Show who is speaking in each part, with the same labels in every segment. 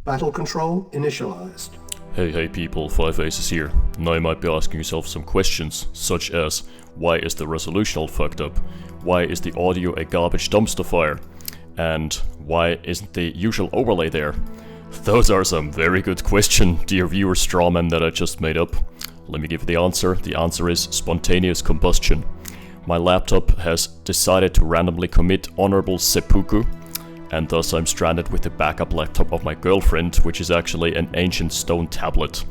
Speaker 1: Battle control initialized.
Speaker 2: Hey people, Five Aces here. Now you might be asking yourself some questions, such as, why is the resolution all fucked up? Why is the audio a garbage dumpster fire? And why isn't the usual overlay there? Those are some very good questions, dear viewer strawman, that I just made up. Let me give you the answer. The answer is spontaneous combustion. My laptop has decided to randomly commit honorable seppuku, and thus I'm stranded with the backup laptop of my girlfriend, which is actually an ancient stone tablet.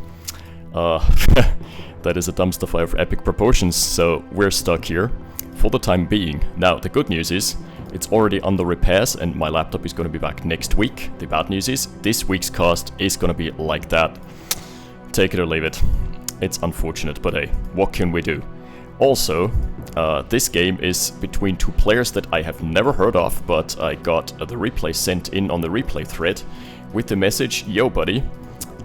Speaker 2: That is a dumpster fire of epic proportions, so we're stuck here for the time being. Now, the good news is, it's already under repairs and my laptop is going to be back next week. The bad news is, this week's cast is going to be like that. Take it or leave it. It's unfortunate, but hey, what can we do? Also, this game is between two players that I have never heard of, but I got the replay sent in on the replay thread with the message, yo buddy,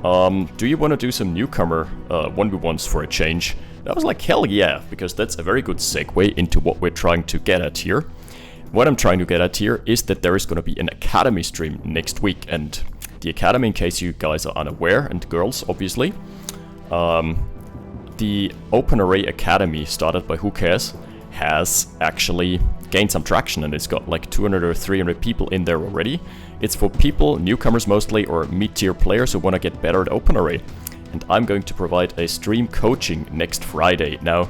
Speaker 2: do you want to do some newcomer 1v1s for a change? I was like, hell yeah, because that's a very good segue into what we're trying to get at here. What I'm trying to get at here is that there is going to be an Academy stream next week, and the Academy, in case you guys are unaware, and girls obviously, the OpenRA Academy, started by Who Cares, has actually gained some traction, and it's got like 200 or 300 people in there already. It's for people, newcomers mostly, or mid-tier players who want to get better at OpenRA. And I'm going to provide a stream coaching next Friday. Now,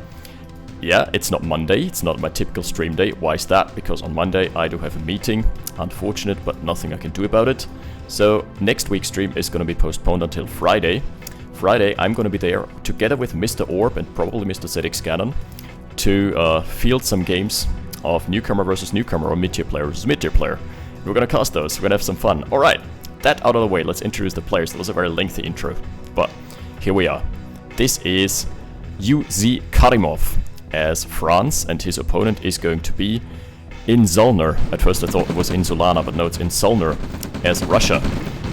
Speaker 2: yeah, it's not Monday, it's not my typical stream day. Why is that? Because on Monday I do have a meeting. Unfortunate, but nothing I can do about it. So next week's stream is going to be postponed until Friday. Friday, I'm going to be there together with Mr. Orb and probably Mr. ZX Cannon to field some games of newcomer versus newcomer or mid-tier player versus mid-tier player. We're going to cast those, we're going to have some fun. Alright, that out of the way, let's introduce the players. That was a very lengthy intro, but here we are. This is UZ Karimov as France, and his opponent is going to be Insuln3r. At first I thought it was Insuln3r, but no, it's Insuln3r as Russia.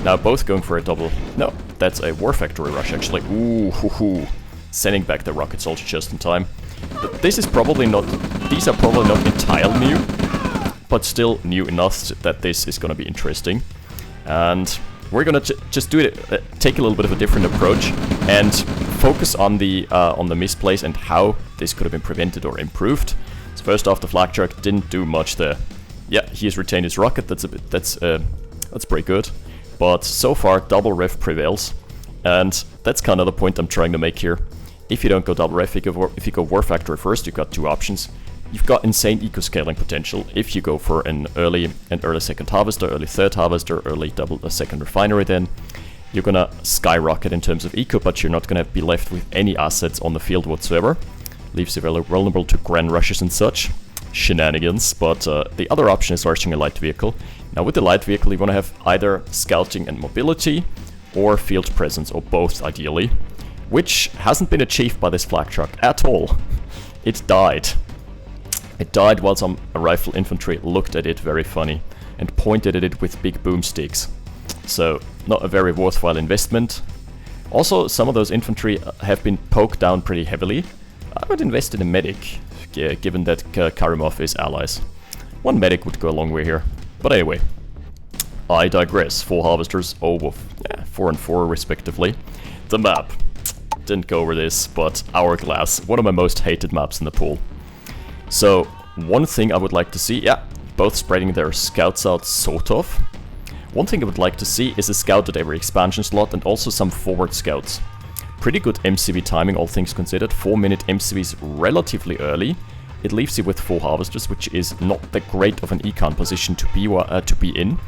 Speaker 2: Now both going for a double... No, that's a War Factory rush actually. Ooh, hoo hoo. Sending back the Rocket Soldier just in time. But this is probably not... These are probably not entirely new, but still new enough that this is gonna be interesting. And we're gonna just do it, take a little bit of a different approach and focus on the misplays and how this could have been prevented or improved. So first off, the Flak Shark didn't do much there. Yeah, he has retained his rocket. That's pretty good. But so far, double ref prevails, and that's kind of the point I'm trying to make here. If you don't go double ref, if you go War Factory first, you've got two options. You've got insane eco-scaling potential if you go for an early second harvester, early third harvester, early second refinery. Then you're gonna skyrocket in terms of eco, but you're not gonna be left with any assets on the field whatsoever. Leaves you very vulnerable to grand rushes and such shenanigans. But the other option is launching a light vehicle. Now with the light vehicle, you want to have either scouting and mobility or field presence, or both ideally, which hasn't been achieved by this Flak Shark at all. It died. It died while some rifle infantry looked at it very funny and pointed at it with big boomsticks. So not a very worthwhile investment. Also, some of those infantry have been poked down pretty heavily. I would invest in a medic, given that Karimov is allies. One medic would go a long way here. But anyway, I digress. 4 harvesters, 4 and 4 respectively. The map. Didn't go over this, but Hourglass, one of my most hated maps in the pool. So, one thing I would like to see, yeah, both spreading their scouts out sort of. One thing I would like to see is a scout at every expansion slot and also some forward scouts. Pretty good MCV timing, all things considered. 4-minute MCVs relatively early. It leaves you with 4 harvesters, which is not that great of an econ position to be in.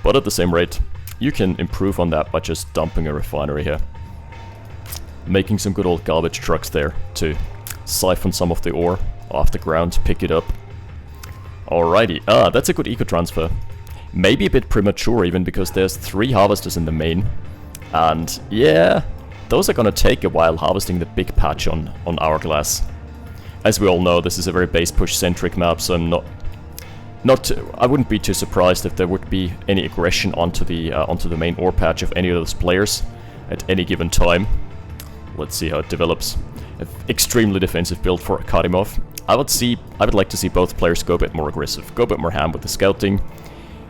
Speaker 2: But at the same rate, you can improve on that by just dumping a refinery here. Making some good old garbage trucks there to siphon some of the ore off the ground, pick it up. Alrighty, that's a good eco transfer. Maybe a bit premature even, because there's 3 harvesters in the main. And yeah, those are gonna take a while harvesting the big patch on Hourglass. As we all know, this is a very base push centric map, so I'm I wouldn't be too surprised if there would be any aggression onto the main ore patch of any of those players at any given time. Let's see how it develops. An extremely defensive build for Karimov. I would like to see both players go a bit more aggressive, go a bit more ham with the scouting.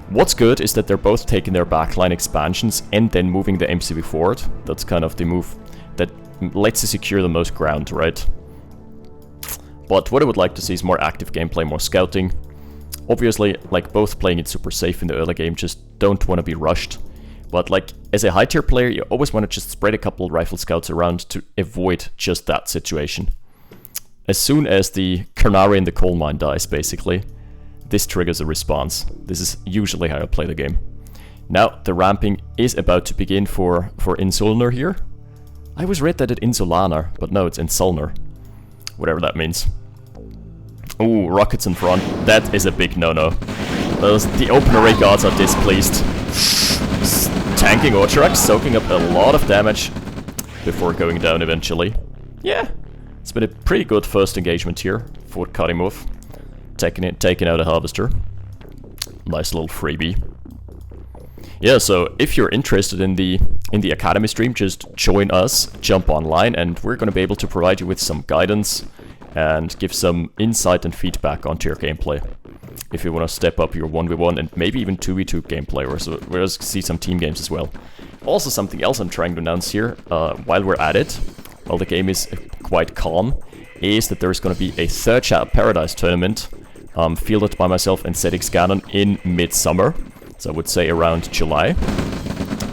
Speaker 2: What's good is that they're both taking their backline expansions and then moving the MCV forward. That's kind of the move that lets you secure the most ground, right? But what I would like to see is more active gameplay, more scouting. Obviously, like, both playing it super safe in the early game, just don't want to be rushed. But like, as a high tier player, you always want to just spread a couple rifle scouts around to avoid just that situation. As soon as the canary in the coal mine dies, basically, this triggers a response. This is usually how I play the game. Now, the ramping is about to begin for Insuln3r here. I always read that at Insuln3r, but no, it's Insuln3r. Whatever that means. Ooh, rockets in front. That is a big no-no. The OpenRA guards are displeased. Tanking Ortrak, soaking up a lot of damage before going down eventually. Yeah, it's been a pretty good first engagement here for Karimov. Taking out a harvester. Nice little freebie. Yeah, so if you're interested in the Academy stream, just join us, jump online, and we're going to be able to provide you with some guidance and give some insight and feedback onto your gameplay. If you want to step up your 1v1 and maybe even 2v2 gameplay, or so we'll see some team games as well. Also, something else I'm trying to announce here, while we're at it, while the game is quite calm, is that there's going to be a third Shadow Paradise tournament fielded by myself and Zedix Ganon in midsummer. So I would say around July.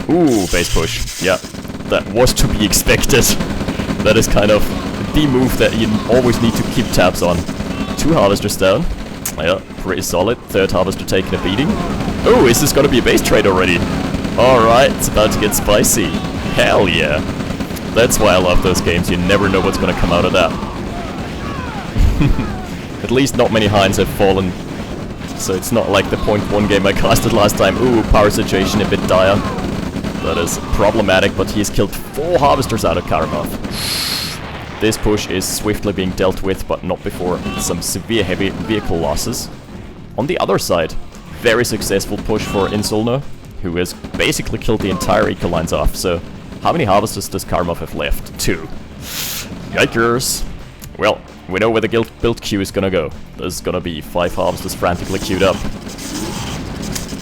Speaker 2: Ooh, base push. Yeah, that was to be expected. That is kind of the move that you always need to keep tabs on. 2 harvesters down. Yeah, pretty solid. 3rd harvester taking a beating. Oh, is this gonna be a base trade already? Alright, it's about to get spicy. Hell yeah. That's why I love those games. You never know what's gonna come out of that. At least not many Hinds have fallen. So it's not like the 0.1 game I casted last time. Ooh, power situation a bit dire. That is problematic, but he's killed 4 harvesters out of Karimov. This push is swiftly being dealt with, but not before some severe heavy vehicle losses. On the other side, very successful push for Insuln3r, who has basically killed the entire eco lines off. So, how many harvesters does Karimov have left? 2. Yikers! Well, we know where the build queue is gonna go. There's gonna be 5 harvesters frantically queued up.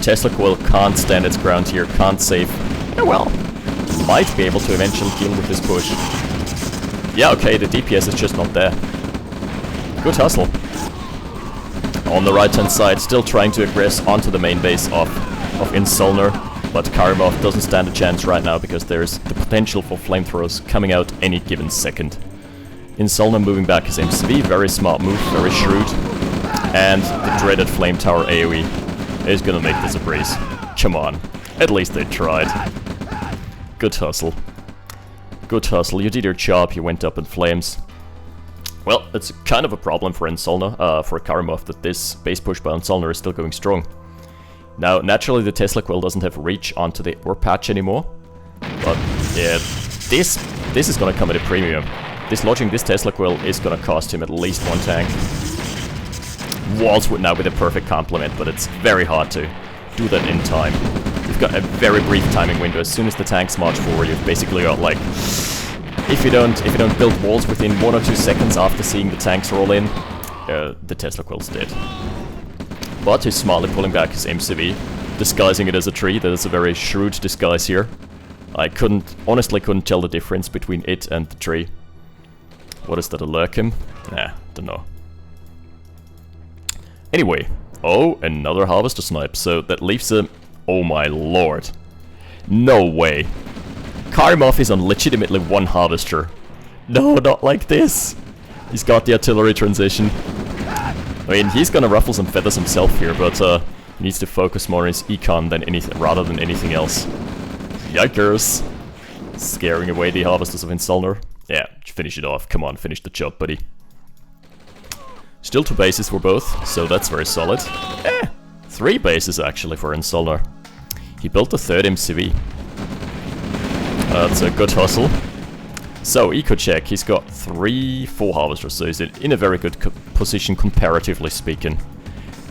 Speaker 2: Tesla Coil can't stand its ground here, can't save. Yeah, well, might be able to eventually deal with this push. Yeah, okay, the DPS is just not there. Good hustle. On the right-hand side, still trying to aggress onto the main base of Insuln3r, but Karimov doesn't stand a chance right now because there's the potential for flamethrowers coming out any given second. Insuln3r moving back his MCV, very smart move, very shrewd. And the dreaded Flame Tower AoE is gonna make this a breeze. Come on, at least they tried. Good hustle. Good hustle, you did your job, you went up in flames. Well, it's kind of a problem for Insuln3r, for Karimov, that this base push by Insuln3r is still going strong. Now, naturally the Tesla Coil doesn't have reach onto the ore patch anymore. But, yeah, this is gonna come at a premium. Dislodging this Tesla Coil is gonna cost him at least 1 tank. Walls would now be the perfect complement, but it's very hard to do that in time. You've got a very brief timing window. As soon as the tanks march forward, you've basically got like, if you don't build walls within 1 or 2 seconds after seeing the tanks roll in, the Tesla Coil's dead. But he's smartly pulling back his MCV, disguising it as a tree. That is a very shrewd disguise here. I honestly couldn't tell the difference between it and the tree. What is that, a Lurkim? Nah, dunno. Anyway, oh, another harvester snipe, so that leaves a... Oh my lord. No way. Karimov is on legitimately 1 harvester. No, not like this. He's got the artillery transition. I mean, he's gonna ruffle some feathers himself here, but he needs to focus more on his econ rather than anything else. Yikers. Scaring away the harvesters of Insuln3r. Yeah, finish it off. Come on, finish the job, buddy. Still 2 bases for both, so that's very solid. 3 bases actually for Insuln3r. He built a 3rd MCV. That's a good hustle. So, eco check, he's got 4 harvesters, so he's in a very good position comparatively speaking.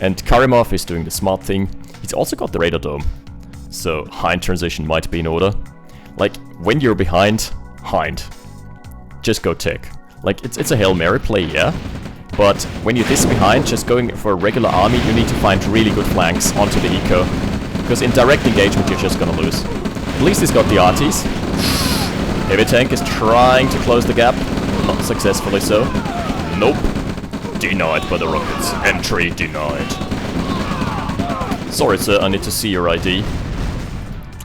Speaker 2: And Karimov is doing the smart thing. He's also got the radar dome. So, Hind transition might be in order. Like, when you're behind, Hind. Just go tech. Like, it's a Hail Mary play, yeah? But when you're this behind, just going for a regular army, you need to find really good flanks onto the eco. Because in direct engagement, you're just gonna lose. At least he's got the arties. Heavy tank is trying to close the gap. Not successfully so. Nope. Denied by the rockets. Entry denied. Sorry, sir, I need to see your ID.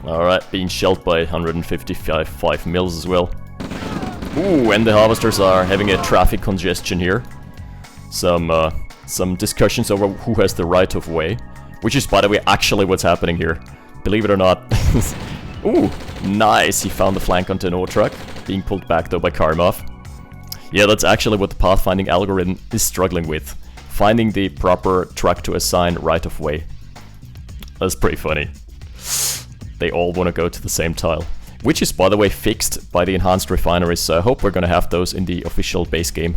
Speaker 2: Alright, being shelled by 155 mils as well. Ooh, and the harvesters are having a traffic congestion here. Some discussions over who has the right of way. Which is, by the way, actually what's happening here. Believe it or not. Ooh, nice, he found the flank onto an ore truck. Being pulled back though by Karimov. Yeah, that's actually what the pathfinding algorithm is struggling with. Finding the proper truck to assign right of way. That's pretty funny. They all want to go to the same tile. Which is, by the way, fixed by the enhanced refineries, so I hope we're gonna have those in the official base game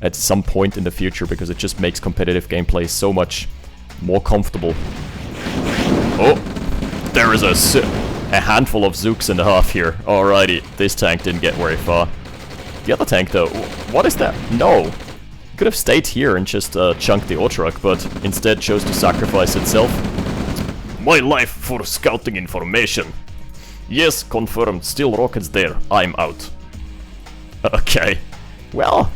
Speaker 2: at some point in the future, because it just makes competitive gameplay so much more comfortable. Oh, there is a handful of Zooks and a half here. Alrighty, this tank didn't get very far. The other tank though, what is that? No! Could have stayed here and just chunked the ore truck, but instead chose to sacrifice itself. My life for scouting information. Yes, confirmed, still rockets there, I'm out. Okay, well,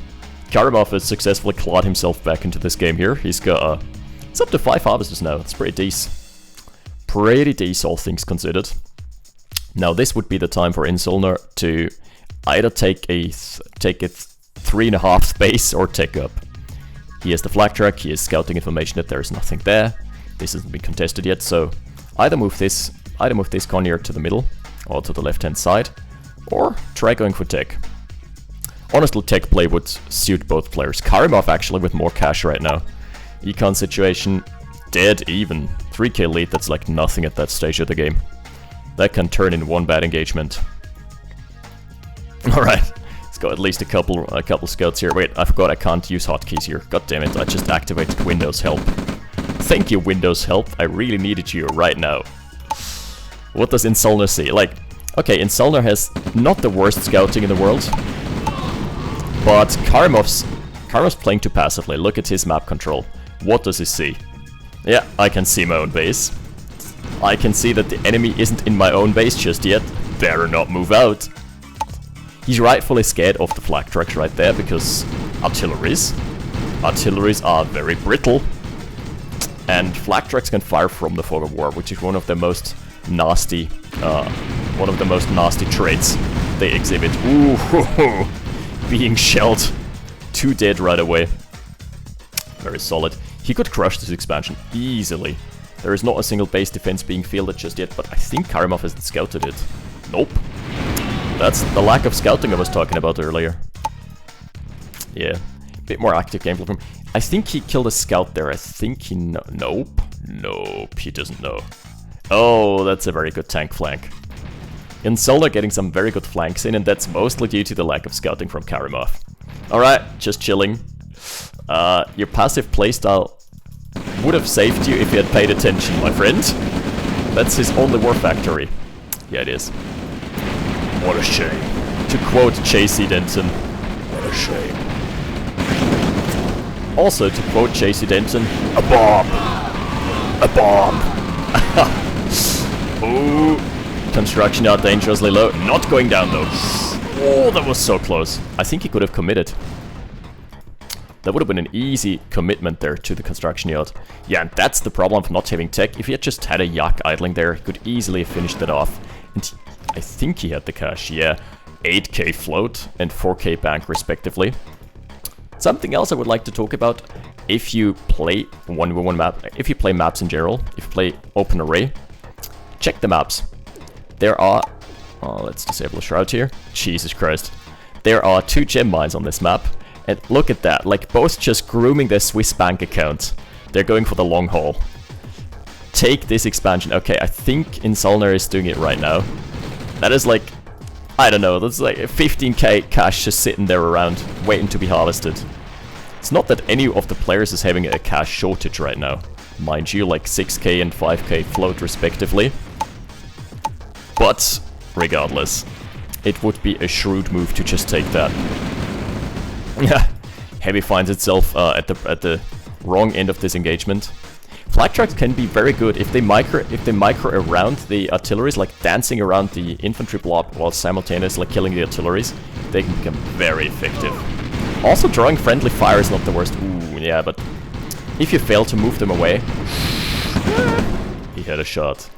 Speaker 2: Karimov has successfully clawed himself back into this game here. He's got, it's up to 5 harvesters now, that's pretty decent. Pretty decent, all things considered. Now this would be the time for Insuln3r to either take a 3.5 space or take up. He has the flak track, he is scouting information that there is nothing there. This hasn't been contested yet, so either move this connier to the middle, or to the left-hand side, or try going for tech. Honestly, tech play would suit both players. Karimov actually with more cash right now. Econ situation, dead even. 3k lead, that's like nothing at that stage of the game. That can turn in one bad engagement. Alright, let's go at least a couple scouts here. Wait, I forgot I can't use hotkeys here. God damn it, I just activated Windows Help. Thank you, Windows Help, I really needed you right now. What does Insuln3r see? Like, okay, Insuln3r has not the worst scouting in the world, but Karimov's playing too passively. Look at his map control. What does he see? Yeah, I can see my own base. I can see that the enemy isn't in my own base just yet. Better not move out. He's rightfully scared of the flak trucks right there, because artilleries are very brittle. And flak trucks can fire from the fog of war, which is one of the most nasty traits they exhibit. Ooh, ho, ho. Being shelled. 2 dead right away. Very solid. He could crush this expansion easily. There is not a single base defense being fielded just yet, but I think Karimov hasn't scouted it. Nope. That's the lack of scouting I was talking about earlier. Yeah, a bit more active gameplay from him. I think he killed a scout there. I think he nope. Nope, he doesn't know. Oh, that's a very good tank flank. Insuln3r getting some very good flanks in, and that's mostly due to the lack of scouting from Karimov. Alright, just chilling. Your passive playstyle would have saved you if you had paid attention, my friend. That's his only war factory. Yeah, it is. What a shame. To quote J.C. Denton, what a shame. Also, to quote J.C. Denton, a bomb! A bomb! Ooh. Construction yard dangerously low. Not going down though. Oh, that was so close. I think he could have committed. That would have been an easy commitment there to the construction yard. Yeah, and that's the problem of not having tech. If he had just had a yak idling there, he could easily have finished that off. And I think he had the cash, yeah. 8k float and 4k bank respectively. Something else I would like to talk about, if you play 1v1 map, if you play maps in general, if you play OpenRA, check the maps. There are, oh, let's disable the shroud here. Jesus Christ. There are 2 gem mines on this map, and look at that, like both just grooming their Swiss bank account. They're going for the long haul. Take this expansion. Okay, I think Insuln3r is doing it right now. That is like, I don't know, that's like 15k cash just sitting there around, waiting to be harvested. It's not that any of the players is having a cash shortage right now. Mind you, like 6k and 5k float respectively. But, regardless, it would be a shrewd move to just take that. Heavy finds itself at the wrong end of this engagement. Flak trucks can be very good if they micro around the artilleries, like dancing around the infantry blob while simultaneously killing the artilleries. They can become very effective. Also, drawing friendly fire is not the worst. Ooh, yeah, but if you fail to move them away, he had a shot.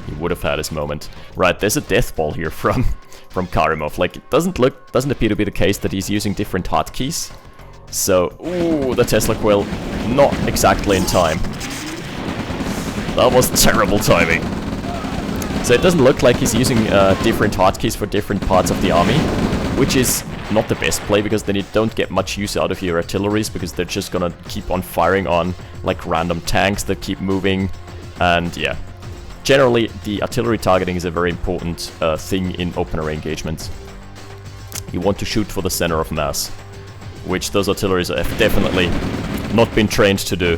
Speaker 2: He would have had his moment. Right, there's a death ball here from Karimov. Like, it doesn't appear to be the case that he's using different hotkeys. So, ooh, the Tesla Quill, not exactly in time. That was terrible timing. So it doesn't look like he's using different hotkeys for different parts of the army, which is not the best play, because then you don't get much use out of your artilleries, because they're just gonna keep on firing on like random tanks that keep moving, and yeah. Generally, the artillery targeting is a very important thing in OpenRA engagements. You want to shoot for the center of mass, which those artilleries have definitely not been trained to do.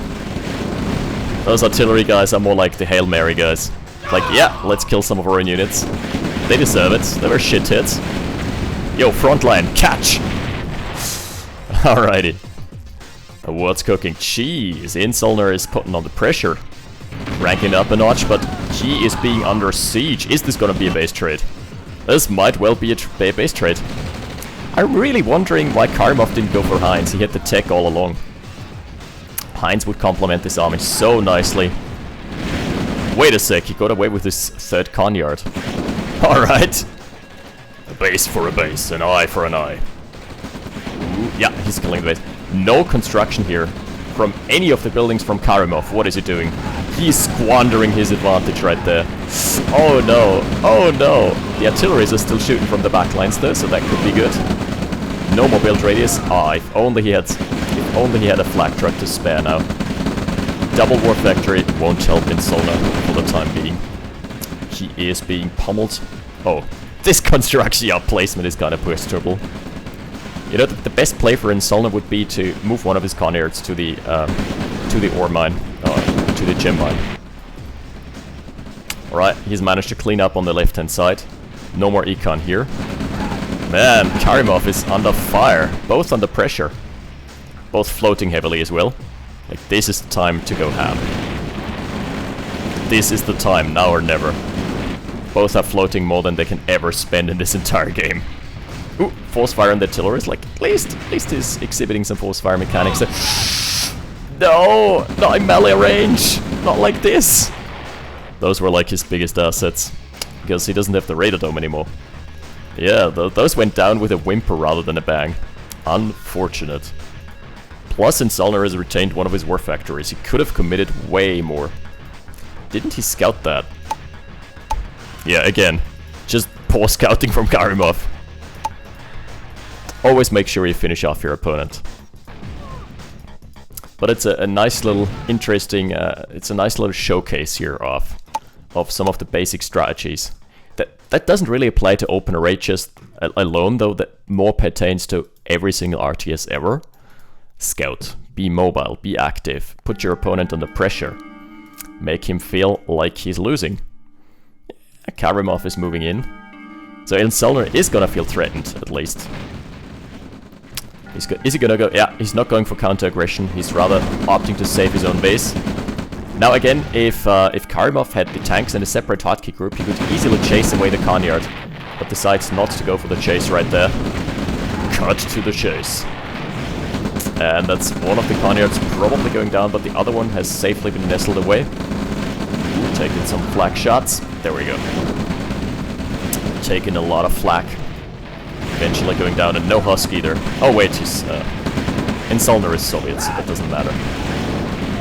Speaker 2: Those artillery guys are more like the Hail Mary guys. Like, yeah, let's kill some of our own units. They deserve it. They were shit hits. Yo, frontline, catch! Alrighty. What's cooking? Jeez, Insuln3r is putting on the pressure. Ranking up a notch, but he is being under siege. Is this gonna be a base trade? This might well be a base trade. I'm really wondering why Karimov didn't go for Heinz. He had the tech all along. Heinz would complement this army so nicely. Wait a sec, he got away with his third Conyard. Alright. A base for a base, an eye for an eye. Ooh, yeah, he's killing the base. No construction here from any of the buildings from Karimov. What is he doing? He's squandering his advantage right there. Oh no, oh no. The artilleries are still shooting from the back lines though, so that could be good. No more build radius. Ah, if only he had a flak truck to spare now. Double war factory won't help Insuln3r for the time being. He is being pummeled. Oh, this construction placement is kind of questionable. You know, the best play for Insuln3r would be to move one of his Conyards to the ore mine, to the gem mine. Alright, he's managed to clean up on the left-hand side. No more econ here. Man, Karimov is under fire, both under pressure. Both floating heavily as well. Like, this is the time to go ham. This is the time, now or never. Both are floating more than they can ever spend in this entire game. Ooh, force fire on the artilleries, like, at least he's exhibiting some force fire mechanics. No, not in melee range, not like this. Those were like his biggest assets, because he doesn't have the radar dome anymore. Yeah, those went down with a whimper rather than a bang. Unfortunate. Plus, Insuln3r has retained one of his war factories. He could have committed way more. Didn't he scout that? Yeah, again, just poor scouting from Karimov. Always make sure you finish off your opponent. But it's a nice little, interesting, it's a nice little showcase here of some of the basic strategies. That doesn't really apply to OpenRA just alone, though. That more pertains to every single RTS ever. Scout. Be mobile. Be active. Put your opponent under pressure. Make him feel like he's losing. Karimov is moving in. So Insuln3r is gonna feel threatened, at least. Is he gonna go? Yeah, he's not going for counter-aggression. He's rather opting to save his own base. Now again, if Karimov had the tanks and a separate hotkey group, he could easily chase away the Conyard, but decides not to go for the chase right there. Cut to the chase. And that's one of the Conyards probably going down, but the other one has safely been nestled away. Ooh, taking some flak shots. There we go. Taking a lot of flak. Eventually going down, and no husk either. Oh wait, he's Insuln3r is Soviet, so that doesn't matter.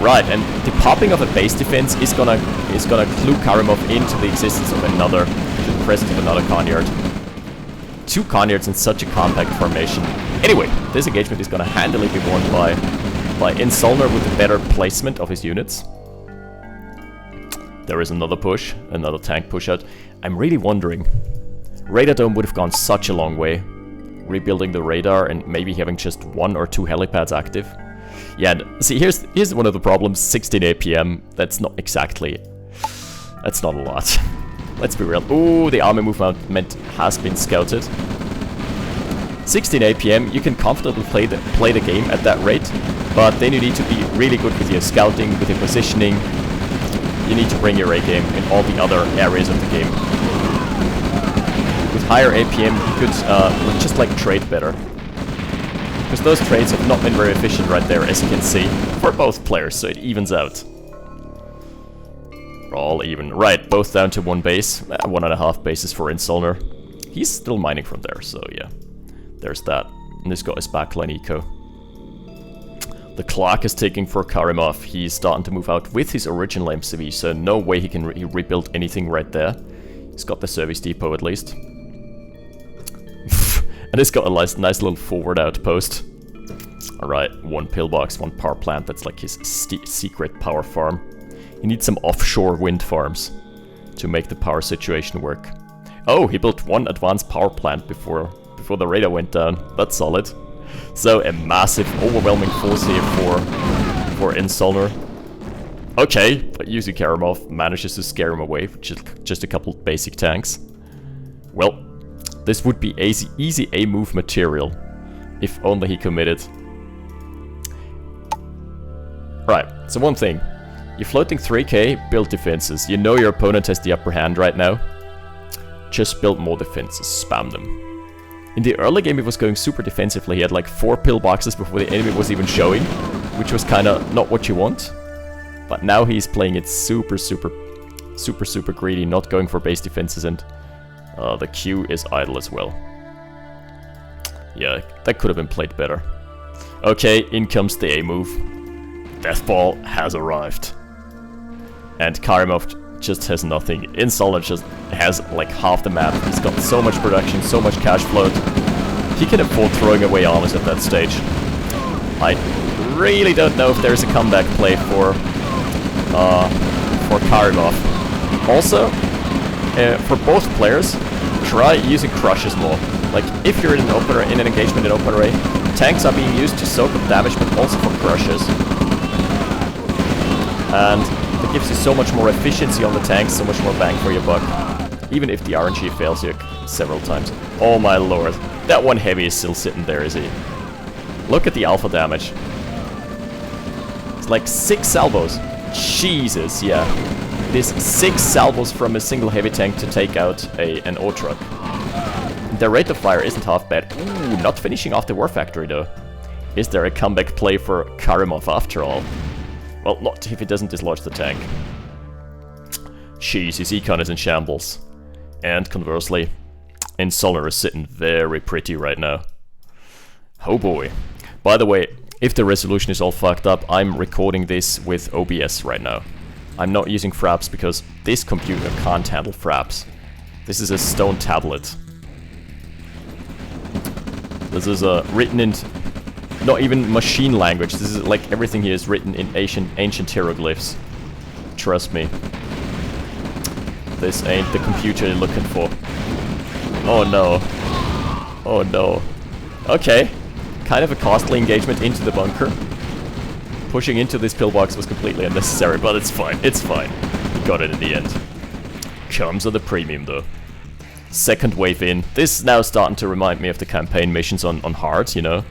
Speaker 2: Right, and the popping of a base defense is gonna clue Karimov into the existence of another, to the presence of another Conyard. Two Conyards in such a compact formation. Anyway, this engagement is gonna handily be won by Insuln3r with a better placement of his units. There is another push, another tank push out. I'm really wondering, Radar Dome would have gone such a long way. Rebuilding the radar and maybe having just 1 or 2 helipads active. Yeah, see, here's one of the problems. 16 APM, that's not exactly... That's not a lot. Let's be real. Ooh, the army movement has been scouted. 16 APM, you can comfortably play the game at that rate, but then you need to be really good with your scouting, with your positioning, you need to bring your A game in all the other areas of the game. With higher APM, you could just like trade better. Because those trades have not been very efficient right there, as you can see, for both players, so it evens out. All even. Right, both down to 1 base. 1.5 bases for Insuln3r. He's still mining from there, so yeah. There's that. And this guy is backline eco. The clock is ticking for Karimov. He's starting to move out with his original MCV, so no way he can rebuild anything right there. He's got the service depot at least. And he's got a nice little forward outpost. Alright, 1 pillbox, 1 power plant. That's like his secret power farm. He needs some offshore wind farms to make the power situation work. Oh, he built 1 advanced power plant before the radar went down. That's solid. So a massive, overwhelming force here for Insuln3r. Okay, but Yuzi Karimov manages to scare him away with just a couple basic tanks. Well, this would be easy A-move material, if only he committed. Right, so one thing. You're floating 3k, build defenses. You know your opponent has the upper hand right now. Just build more defenses, spam them. In the early game he was going super defensively. He had like 4 pillboxes before the enemy was even showing, which was kinda not what you want. But now he's playing it super greedy, not going for base defenses, and the Q is idle as well. Yeah, that could have been played better. Okay, in comes the A move. Deathball has arrived. And Karimov just has nothing. Insuln3r just has like half the map. He's got so much production, so much cash float. He can afford throwing away armies at that stage. I really don't know if there's a comeback play for Karimov. Also, for both players, try using crushes more. Like, if you're in an engagement in OpenRA, tanks are being used to soak up damage, but also for crushes. And it gives you so much more efficiency on the tanks, so much more bang for your buck. Even if the RNG fails you several times. Oh my lord. That one heavy is still sitting there, is he? Look at the alpha damage. It's like 6 salvos. Jesus, yeah. It is 6 salvos from a single heavy tank to take out an ore truck. The rate of fire isn't half bad. Ooh, not finishing off the war factory though. Is there a comeback play for Karimov after all? Well, not if he doesn't dislodge the tank. Jeez, his econ is in shambles. And conversely, Insuln3r is sitting very pretty right now. Oh boy. By the way, if the resolution is all fucked up, I'm recording this with OBS right now. I'm not using fraps because this computer can't handle fraps. This is a stone tablet. This is written in not even machine language. This is like everything here is written in ancient hieroglyphs. Trust me. This ain't the computer you're looking for. Oh no. Oh no. Okay. Kind of a costly engagement into the bunker. Pushing into this pillbox was completely unnecessary, but it's fine. It's fine. He got it in the end. Comes at the premium though. Second wave in. This is now starting to remind me of the campaign missions on hard, you know.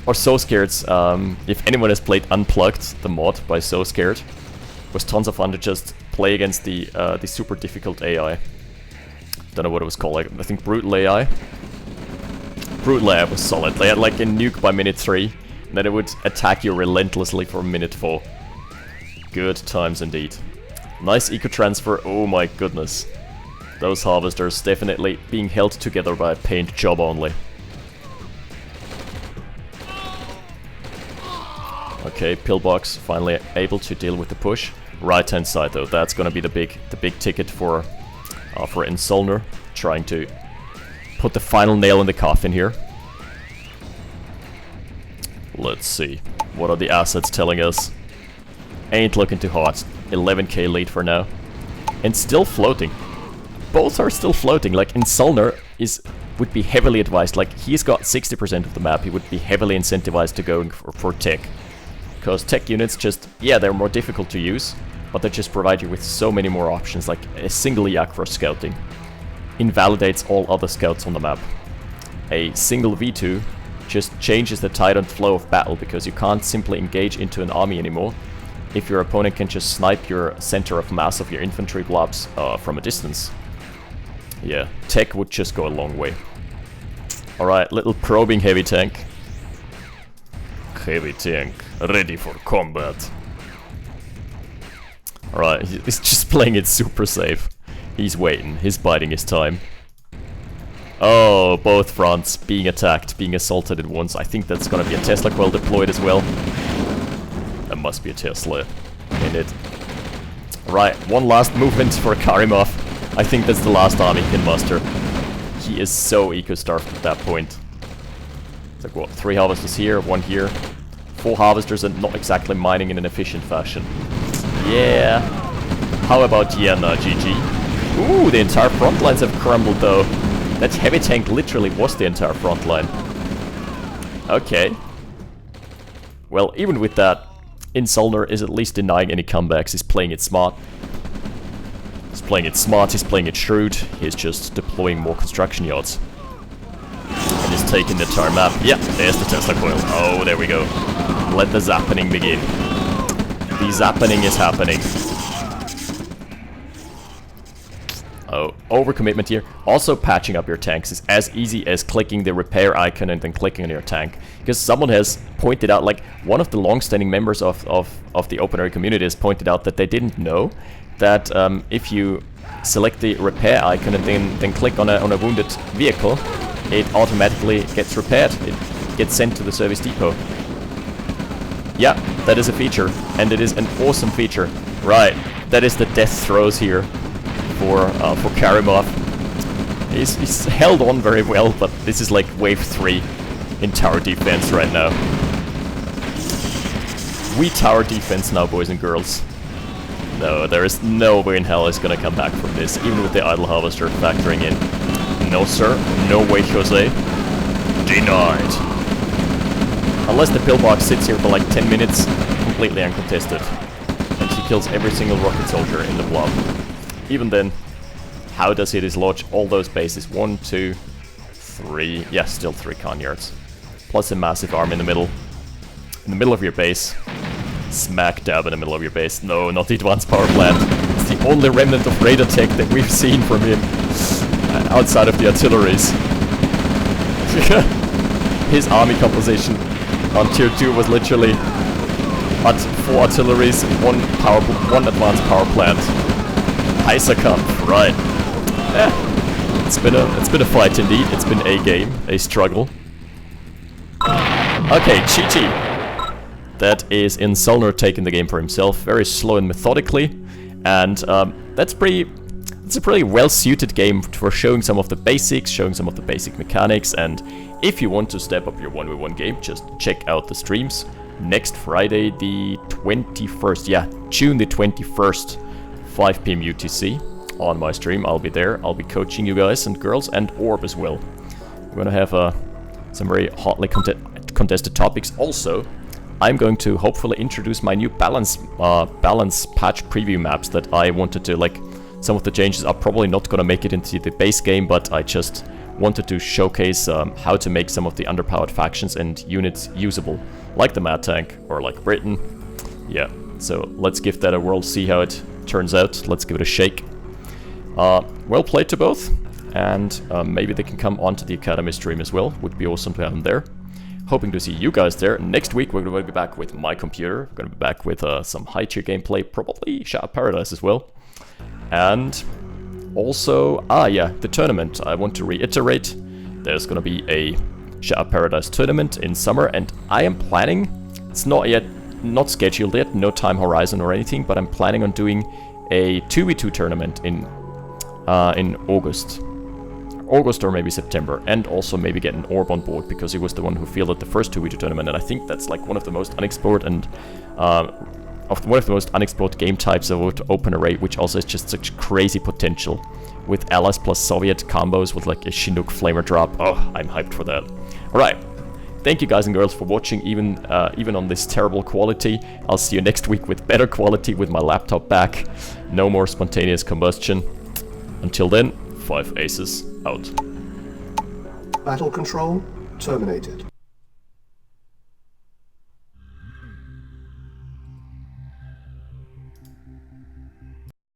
Speaker 2: Or So Scared. If anyone has played Unplugged, the mod by So Scared, it was tons of fun to just play against the super difficult AI. Don't know what it was called. Like, I think Brutal AI. Brutal AI was solid. They had like a nuke by minute 3, and then it would attack you relentlessly for minute 4. Good times indeed. Nice eco transfer. Oh my goodness. Those harvesters definitely being held together by a paint job only. Okay, pillbox finally able to deal with the push. Right hand side though, that's gonna be the big ticket for Insuln3r, trying to put the final nail in the coffin here. Let's see, what are the assets telling us? Ain't looking too hot. 11k lead for now, and still floating. Both are still floating. Like Insuln3r would be heavily advised. Like he's got 60% of the map. He would be heavily incentivized to go for tech. Because tech units just, yeah, they're more difficult to use, but they just provide you with so many more options, like a single yak for scouting. Invalidates all other scouts on the map. A single V2 just changes the tide and flow of battle, because you can't simply engage into an army anymore. if your opponent can just snipe your center of mass of your infantry blobs from a distance. Yeah, tech would just go a long way. Alright, little probing heavy tank. Heavy tank, ready for combat. Alright, he's just playing it super safe. He's waiting, he's biding his time. Oh, both fronts being attacked, being assaulted at once. I think that's gonna be a Tesla coil deployed as well. That must be a Tesla in it. Right, one last movement for Karimov. I think that's the last army he can muster. He is so eco-starved at that point. It's like, what, 3 harvesters here, 1 here. 4 harvesters and not exactly mining in an efficient fashion. Yeah. How about Yenna, GG? Ooh, the entire front lines have crumbled though. That heavy tank literally was the entire front line. Okay. Well, even with that, Insuln3r is at least denying any comebacks. He's playing it smart. He's playing it smart, he's playing it shrewd. He's just deploying more construction yards. And he's taking the entire map. Yeah, there's the Tesla coil. Oh, there we go. Let the zappening begin. The zappening is happening. Oh, overcommitment here. Also, patching up your tanks is as easy as clicking the repair icon and then clicking on your tank. Because someone has pointed out, like, one of the long-standing members of the OpenRA community has pointed out that they didn't know that if you select the repair icon and then click on a wounded vehicle, it automatically gets repaired. It gets sent to the service depot. Yeah, that is a feature, and it is an awesome feature. Right, that is the death throes here for Karimov. He's held on very well, but this is like wave 3 in tower defense right now. We tower defense now, boys and girls. No, there is no way in hell is gonna come back from this, even with the idle harvester factoring in. No sir, no way Jose. Denied. Unless the pillbox sits here for like 10 minutes, completely uncontested. And he kills every single rocket soldier in the blob. Even then, how does he dislodge all those bases? 1, 2, 3, yeah, still 3 Conyards. Plus a massive arm in the middle. In the middle of your base. Smack dab in the middle of your base. No, not the advanced power plant. It's the only remnant of radar tech that we've seen from him. Outside of the artilleries. His army composition on tier 2 was literally 4 artilleries, 1 advanced power plant. Kampf, right. Yeah. It's been a fight indeed. It's been a game, a struggle. Okay, Chi-Chi. That is Insuln3r taking the game for himself, very slow and methodically, and it's a pretty well-suited game for showing some of the basics, showing some of the basic mechanics, and if you want to step up your 1v1 game, just check out the streams. Next Friday, the 21st, yeah, June the 21st, 5 PM UTC, on my stream. I'll be there, I'll be coaching you guys and girls, and Orb as well. We're gonna have some very hotly contested topics. Also, I'm going to hopefully introduce my new balance patch preview maps that I wanted to, like, some of the changes are probably not gonna make it into the base game, but I just wanted to showcase how to make some of the underpowered factions and units usable, like the Mad Tank or like Britain. Yeah, so let's give that a whirl, see how it turns out. Let's give it a shake. Well played to both, and maybe they can come onto the Academy stream as well. Would be awesome to have them there. Hoping to see you guys there. Next week we're going to be back with my computer. We're going to be back with some high tier gameplay, probably Shadow Paradise as well. And also, yeah, the tournament. I want to reiterate, there's going to be a Shadow Paradise tournament in summer, and I am planning, it's not scheduled yet, no time horizon or anything, but I'm planning on doing a 2v2 tournament in August or maybe September, and also maybe get an Orb on board, because he was the one who fielded the first 2v2 tournament, and I think that's like one of the most unexplored and one of the most unexplored game types of OpenRA, which also has just such crazy potential with allies plus Soviet combos with like a Chinook flamer drop. Oh, I'm hyped for that. Alright, thank you guys and girls for watching, even on this terrible quality. I'll see you next week with better quality with my laptop back. No more spontaneous combustion. Until then, 5 aces out.
Speaker 1: Battle control terminated.